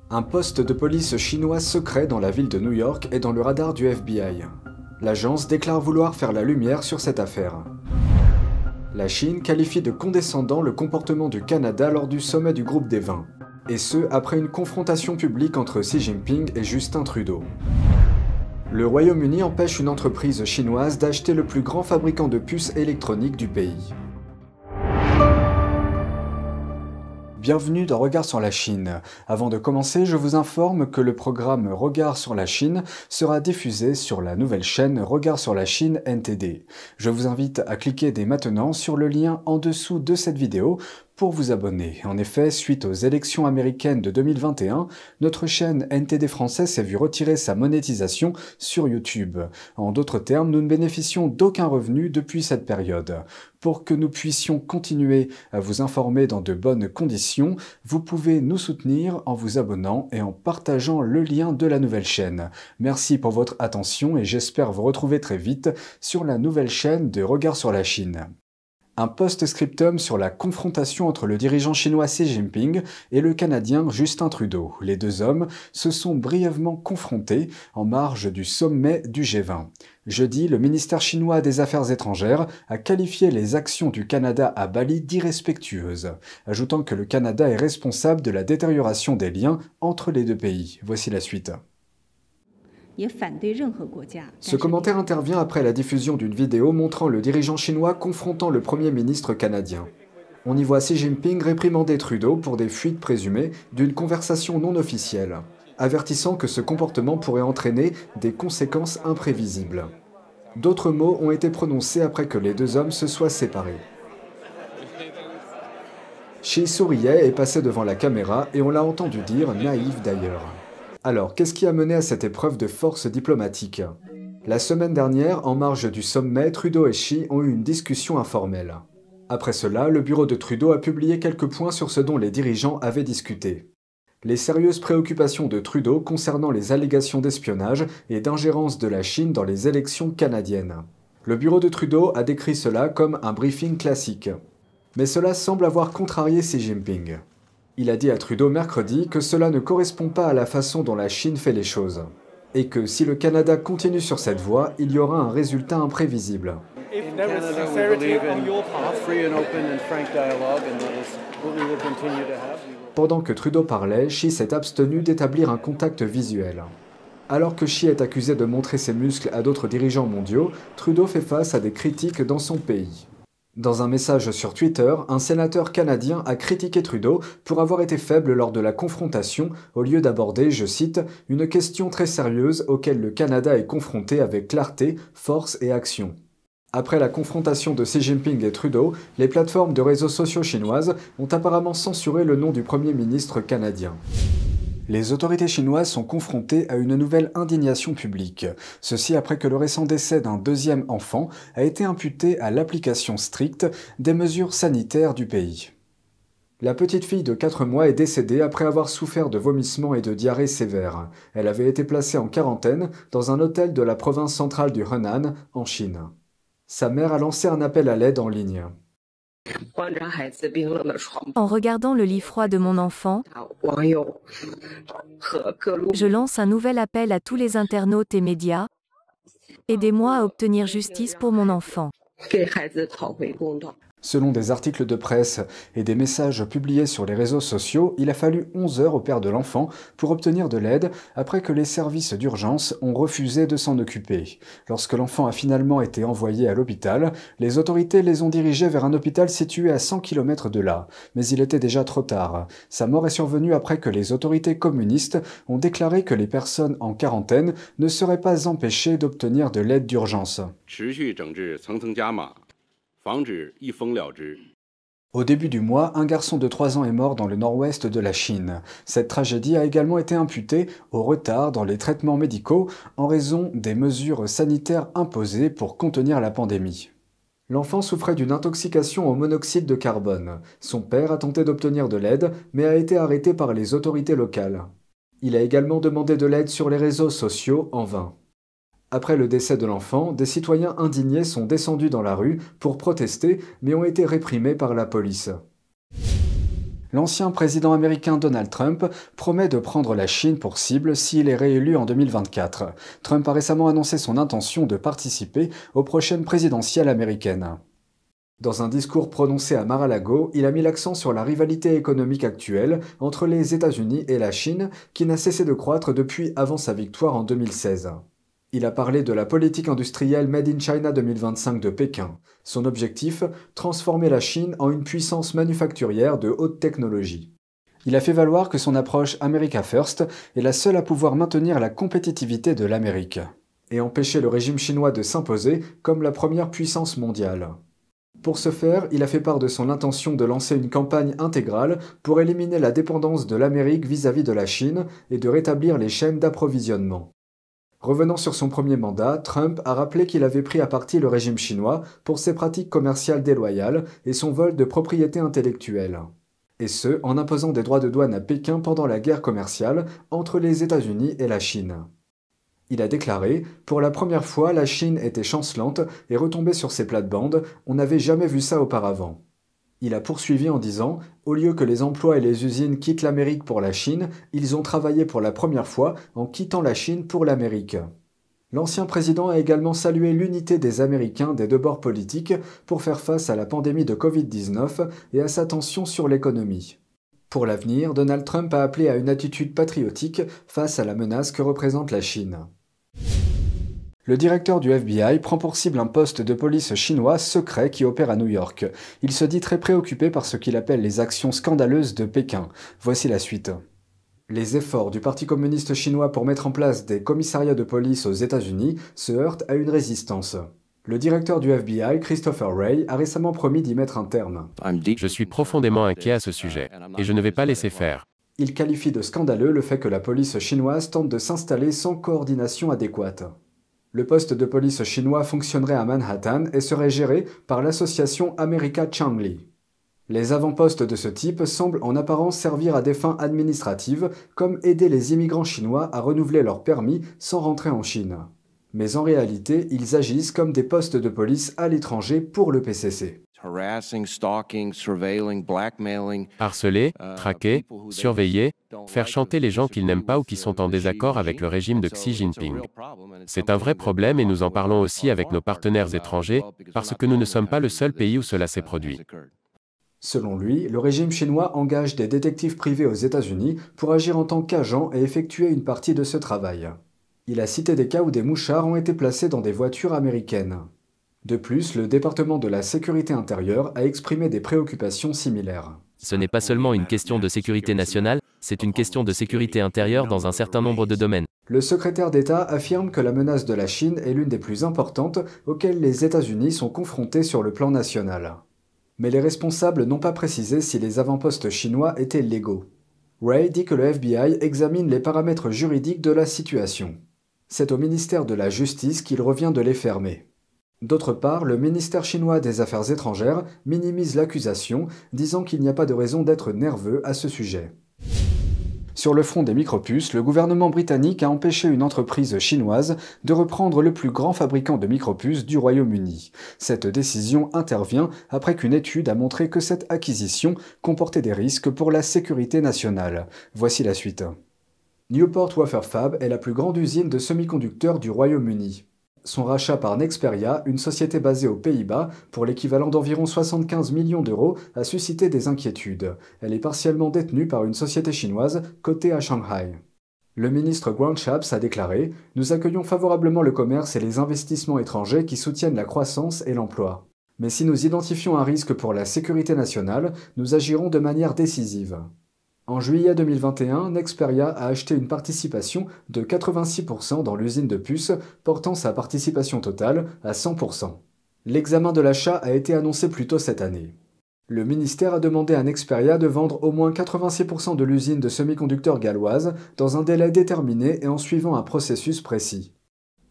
Un poste de police chinois secret dans la ville de New York est dans le radar du FBI. L'agence déclare vouloir faire la lumière sur cette affaire. La Chine qualifie de condescendant le comportement du Canada lors du sommet du groupe des 20. Et ce, après une confrontation publique entre Xi Jinping et Justin Trudeau. Le Royaume-Uni empêche une entreprise chinoise d'acheter le plus grand fabricant de puces électroniques du pays. Bienvenue dans Regard sur la Chine. Avant de commencer, je vous informe que le programme Regard sur la Chine sera diffusé sur la nouvelle chaîne Regard sur la Chine NTD. Je vous invite à cliquer dès maintenant sur le lien en dessous de cette vidéo pour vous abonner. En effet, suite aux élections américaines de 2021, notre chaîne NTD française s'est vue retirer sa monétisation sur YouTube. En d'autres termes, nous ne bénéficions d'aucun revenu depuis cette période. Pour que nous puissions continuer à vous informer dans de bonnes conditions, vous pouvez nous soutenir en vous abonnant et en partageant le lien de la nouvelle chaîne. Merci pour votre attention et j'espère vous retrouver très vite sur la nouvelle chaîne de Regard sur la Chine. Un post-scriptum sur la confrontation entre le dirigeant chinois Xi Jinping et le Canadien Justin Trudeau. Les deux hommes se sont brièvement confrontés en marge du sommet du G20. Jeudi, le ministère chinois des Affaires étrangères a qualifié les actions du Canada à Bali d'irrespectueuses, ajoutant que le Canada est responsable de la détérioration des liens entre les deux pays. Voici la suite. Ce commentaire intervient après la diffusion d'une vidéo montrant le dirigeant chinois confrontant le Premier ministre canadien. On y voit Xi Jinping réprimander Trudeau pour des fuites présumées d'une conversation non officielle, avertissant que ce comportement pourrait entraîner des conséquences imprévisibles. D'autres mots ont été prononcés après que les deux hommes se soient séparés. Xi souriait et passait devant la caméra et on l'a entendu dire, naïf d'ailleurs. Alors, qu'est-ce qui a mené à cette épreuve de force diplomatique? La semaine dernière, en marge du sommet, Trudeau et Xi ont eu une discussion informelle. Après cela, le bureau de Trudeau a publié quelques points sur ce dont les dirigeants avaient discuté. Les sérieuses préoccupations de Trudeau concernant les allégations d'espionnage et d'ingérence de la Chine dans les élections canadiennes. Le bureau de Trudeau a décrit cela comme un briefing classique. Mais cela semble avoir contrarié Xi Jinping. Il a dit à Trudeau mercredi que cela ne correspond pas à la façon dont la Chine fait les choses, et que si le Canada continue sur cette voie, il y aura un résultat imprévisible. Pendant que Trudeau parlait, Xi s'est abstenu d'établir un contact visuel. Alors que Xi est accusé de montrer ses muscles à d'autres dirigeants mondiaux, Trudeau fait face à des critiques dans son pays. Dans un message sur Twitter, un sénateur canadien a critiqué Trudeau pour avoir été faible lors de la confrontation au lieu d'aborder, je cite, « une question très sérieuse auquel le Canada est confronté avec clarté, force et action ». Après la confrontation de Xi Jinping et Trudeau, les plateformes de réseaux sociaux chinoises ont apparemment censuré le nom du Premier ministre canadien. Les autorités chinoises sont confrontées à une nouvelle indignation publique. Ceci après que le récent décès d'un deuxième enfant a été imputé à l'application stricte des mesures sanitaires du pays. La petite fille de 4 mois est décédée après avoir souffert de vomissements et de diarrhée sévères. Elle avait été placée en quarantaine dans un hôtel de la province centrale du Henan, en Chine. Sa mère a lancé un appel à l'aide en ligne. En regardant le lit froid de mon enfant, je lance un nouvel appel à tous les internautes et médias. Aidez-moi à obtenir justice pour mon enfant. Selon des articles de presse et des messages publiés sur les réseaux sociaux, il a fallu 11 heures au père de l'enfant pour obtenir de l'aide après que les services d'urgence ont refusé de s'en occuper. Lorsque l'enfant a finalement été envoyé à l'hôpital, les autorités les ont dirigés vers un hôpital situé à 100 km de là. Mais il était déjà trop tard. Sa mort est survenue après que les autorités communistes ont déclaré que les personnes en quarantaine ne seraient pas empêchées d'obtenir de l'aide d'urgence. Au début du mois, un garçon de 3 ans est mort dans le nord-ouest de la Chine. Cette tragédie a également été imputée au retard dans les traitements médicaux en raison des mesures sanitaires imposées pour contenir la pandémie. L'enfant souffrait d'une intoxication au monoxyde de carbone. Son père a tenté d'obtenir de l'aide, mais a été arrêté par les autorités locales. Il a également demandé de l'aide sur les réseaux sociaux en vain. Après le décès de l'enfant, des citoyens indignés sont descendus dans la rue pour protester, mais ont été réprimés par la police. L'ancien président américain Donald Trump promet de prendre la Chine pour cible s'il est réélu en 2024. Trump a récemment annoncé son intention de participer aux prochaines présidentielles américaines. Dans un discours prononcé à Mar-a-Lago, il a mis l'accent sur la rivalité économique actuelle entre les États-Unis et la Chine, qui n'a cessé de croître depuis avant sa victoire en 2016. Il a parlé de la politique industrielle Made in China 2025 de Pékin. Son objectif, transformer la Chine en une puissance manufacturière de haute technologie. Il a fait valoir que son approche America First est la seule à pouvoir maintenir la compétitivité de l'Amérique et empêcher le régime chinois de s'imposer comme la première puissance mondiale. Pour ce faire, il a fait part de son intention de lancer une campagne intégrale pour éliminer la dépendance de l'Amérique vis-à-vis de la Chine et de rétablir les chaînes d'approvisionnement. Revenant sur son premier mandat, Trump a rappelé qu'il avait pris à partie le régime chinois pour ses pratiques commerciales déloyales et son vol de propriété intellectuelle. Et ce, en imposant des droits de douane à Pékin pendant la guerre commerciale entre les États-Unis et la Chine. Il a déclaré « Pour la première fois, la Chine était chancelante et retombait sur ses plates-bandes, on n'avait jamais vu ça auparavant. » Il a poursuivi en disant « Au lieu que les emplois et les usines quittent l'Amérique pour la Chine, ils ont travaillé pour la première fois en quittant la Chine pour l'Amérique. » L'ancien président a également salué l'unité des Américains des deux bords politiques pour faire face à la pandémie de Covid-19 et à sa tension sur l'économie. Pour l'avenir, Donald Trump a appelé à une attitude patriotique face à la menace que représente la Chine. Le directeur du FBI prend pour cible un poste de police chinois secret qui opère à New York. Il se dit très préoccupé par ce qu'il appelle les actions scandaleuses de Pékin. Voici la suite. Les efforts du Parti communiste chinois pour mettre en place des commissariats de police aux États-Unis se heurtent à une résistance. Le directeur du FBI, Christopher Wray, a récemment promis d'y mettre un terme. Je suis profondément inquiet à ce sujet, et je ne vais pas laisser faire. Il qualifie de scandaleux le fait que la police chinoise tente de s'installer sans coordination adéquate. Le poste de police chinois fonctionnerait à Manhattan et serait géré par l'association America Changli. Les avant-postes de ce type semblent en apparence servir à des fins administratives, comme aider les immigrants chinois à renouveler leur permis sans rentrer en Chine. Mais en réalité, ils agissent comme des postes de police à l'étranger pour le PCC. Harceler, traquer, surveiller, faire chanter les gens qu'ils n'aiment pas ou qui sont en désaccord avec le régime de Xi Jinping. C'est un vrai problème et nous en parlons aussi avec nos partenaires étrangers, parce que nous ne sommes pas le seul pays où cela s'est produit. Selon lui, le régime chinois engage des détectives privés aux États-Unis pour agir en tant qu'agents et effectuer une partie de ce travail. Il a cité des cas où des mouchards ont été placés dans des voitures américaines. De plus, le département de la sécurité intérieure a exprimé des préoccupations similaires. Ce n'est pas seulement une question de sécurité nationale, c'est une question de sécurité intérieure dans un certain nombre de domaines. Le secrétaire d'État affirme que la menace de la Chine est l'une des plus importantes auxquelles les États-Unis sont confrontés sur le plan national. Mais les responsables n'ont pas précisé si les avant-postes chinois étaient légaux. Wray dit que le FBI examine les paramètres juridiques de la situation. C'est au ministère de la Justice qu'il revient de les fermer. D'autre part, le ministère chinois des Affaires étrangères minimise l'accusation, disant qu'il n'y a pas de raison d'être nerveux à ce sujet. Sur le front des micropuces, le gouvernement britannique a empêché une entreprise chinoise de reprendre le plus grand fabricant de micropuces du Royaume-Uni. Cette décision intervient après qu'une étude a montré que cette acquisition comportait des risques pour la sécurité nationale. Voici la suite. Newport Wafer Fab est la plus grande usine de semi-conducteurs du Royaume-Uni. Son rachat par Nexperia, une société basée aux Pays-Bas, pour l'équivalent d'environ 75 millions d'euros, a suscité des inquiétudes. Elle est partiellement détenue par une société chinoise cotée à Shanghai. Le ministre Grant Shapps a déclaré « Nous accueillons favorablement le commerce et les investissements étrangers qui soutiennent la croissance et l'emploi. Mais si nous identifions un risque pour la sécurité nationale, nous agirons de manière décisive. » En juillet 2021, Nexperia a acheté une participation de 86% dans l'usine de puces, portant sa participation totale à 100%. L'examen de l'achat a été annoncé plus tôt cette année. Le ministère a demandé à Nexperia de vendre au moins 86% de l'usine de semi-conducteurs galloise dans un délai déterminé et en suivant un processus précis.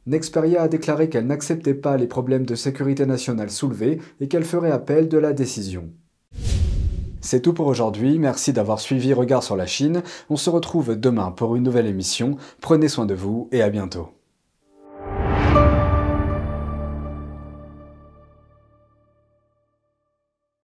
Nexperia a déclaré qu'elle n'acceptait pas les problèmes de sécurité nationale soulevés et qu'elle ferait appel de la décision. C'est tout pour aujourd'hui, merci d'avoir suivi Regard sur la Chine. On se retrouve demain pour une nouvelle émission. Prenez soin de vous et à bientôt.